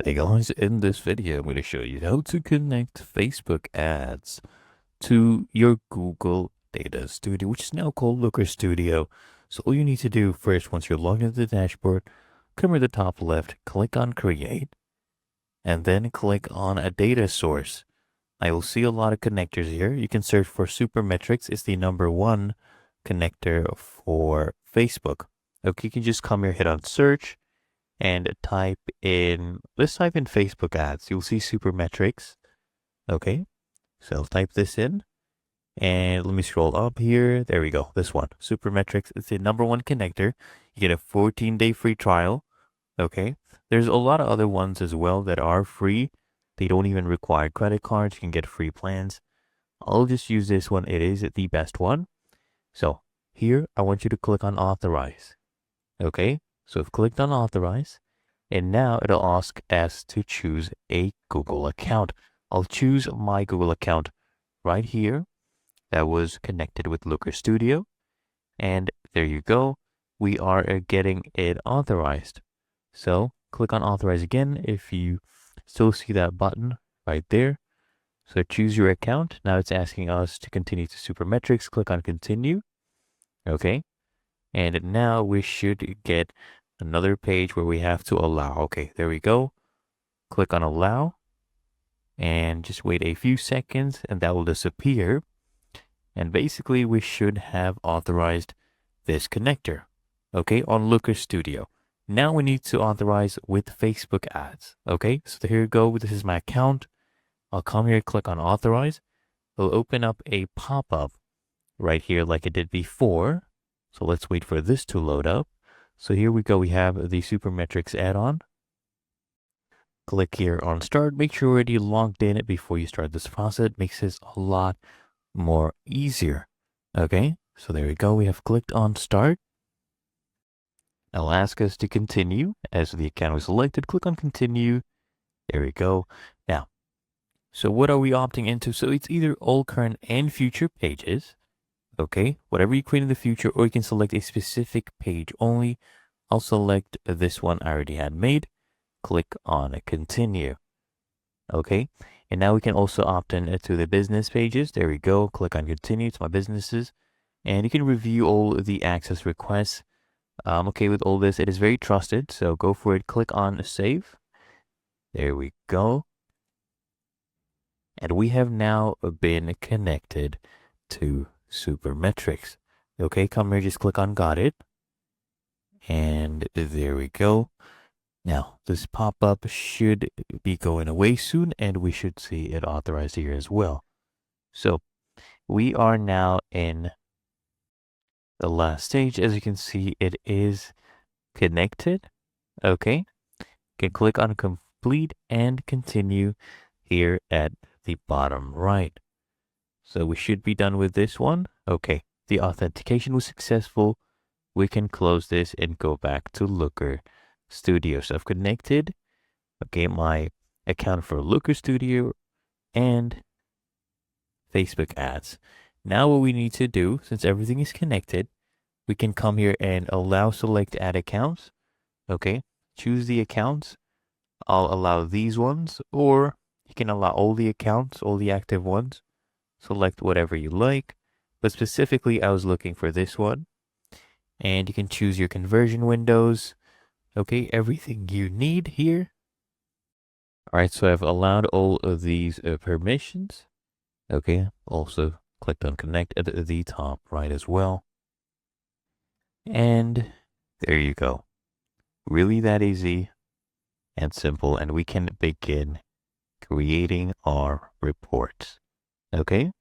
Hey guys, in this video I'm going to show you how to connect Facebook ads to your Google Data Studio, which is now called Looker Studio. So all you need to do first, once you're logged into the dashboard, come to the top left, click on Create, and then click on a data source. I will see a lot of connectors here. You can search for Supermetrics. It's the #1 connector for Facebook. Okay, you can just come here, hit on search, and let's type in Facebook ads. You'll see Supermetrics. Okay, so I'll type this in and let me scroll up here. There we go. This one, Supermetrics. It's the #1 connector. You get a 14-day free trial. Okay, there's a lot of other ones as well that are free. They don't even require credit cards. You can get free plans. I'll just use this one. It is the best one. So here, I want you to click on authorize. Okay, so I've clicked on authorize, and now it'll ask us to choose a Google account. I'll choose my Google account right here that was connected with Looker Studio. And there you go. We are getting it authorized. So click on authorize again if you still see that button right there. So choose your account. Now it's asking us to continue to Supermetrics. Click on continue. Okay. And now we should get another page where we have to allow. Okay, there we go. Click on allow and just wait a few seconds and that will disappear. And basically we should have authorized this connector, okay, on Looker Studio. Now we need to authorize with Facebook ads. Okay, so here we go. This is my account. I'll come here, click on authorize. It'll open up a pop-up right here like it did before. So let's wait for this to load up. So here we go. We have the Supermetrics add-on. Click here on start. Make sure you're already logged in it before you start this process. It makes this a lot more easier. Okay, so there we go. We have clicked on start. It'll ask us to continue as the account was selected. Click on continue. There we go. Now, so what are we opting into? So it's either all current and future pages. Okay, whatever you create in the future, or you can select a specific page only. I'll select this one I already had made. Click on continue. Okay, and now we can also opt in to the business pages. There we go. Click on continue to my businesses, and you can review all the access requests. I'm okay with all this. It is very trusted, so go for it. Click on save. There we go. And we have now been connected to Supermetrics. Okay, come here, just click on got it. And there we go. Now, this pop-up should be going away soon, and we should see it authorized here as well. So we are now in the last stage. As you can see, it is connected. Okay, you can click on complete and continue here at the bottom right. So we should be done with this one. Okay, the authentication was successful. We can close this and go back to Looker Studio. So I've connected, okay, my account for Looker Studio and Facebook ads. Now what we need to do, since everything is connected, we can come here and allow select ad accounts. Okay, choose the accounts. I'll allow these ones, or you can allow all the accounts, all the active ones. Select whatever you like, but specifically I was looking for this one. And you can choose your conversion windows. Okay, everything you need here. All right, so I've allowed all of these permissions. Okay, also clicked on connect at the top right as well. And there you go. Really that easy and simple, and we can begin creating our reports. Okay,